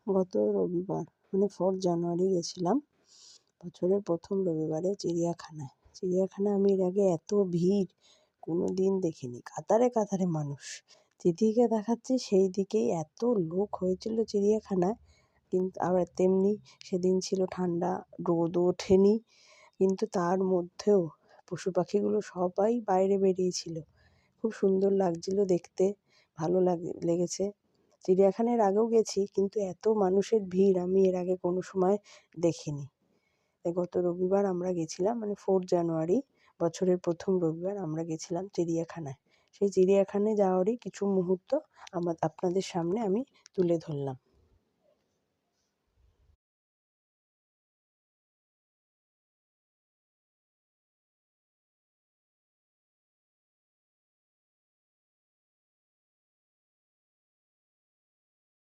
গত রবিবার মানে 4 জানুয়ারি গেছিলাম বছরের প্রথম রবিবারে চিড়িয়াখানায়। চিড়িয়াখানায় আমি এর আগে এত ভিড় কোনোদিন দেখিনি। কাতারে কাতারে মানুষ। যেদিকে দেখাচ্ছি সেই দিকেই এত লোক হয়েছিল চিড়িয়াখানায়। কিন্তু আবার তেমনি সেদিন ছিল ঠান্ডা, রোদও ওঠেনি। কিন্তু তার মধ্যেও পশু পাখিগুলো সবাই বাইরে বেরিয়েছিল। খুব সুন্দর লাগছিল দেখতে, ভালো লেগেছে। চিড়িয়াখানায় এর আগেও গেছি, কিন্তু এত মানুষের ভিড় আমি এর আগে কোনো সময় দেখিনি। তাই গত রবিবার আমরা গেছিলাম, মানে 4 জানুয়ারি বছরের প্রথম রবিবার আমরা গেছিলাম চিড়িয়াখানায়। সেই চিড়িয়াখানায় যাওয়ারই কিছু মুহূর্ত আপনাদের সামনে আমি তুলে ধরলাম।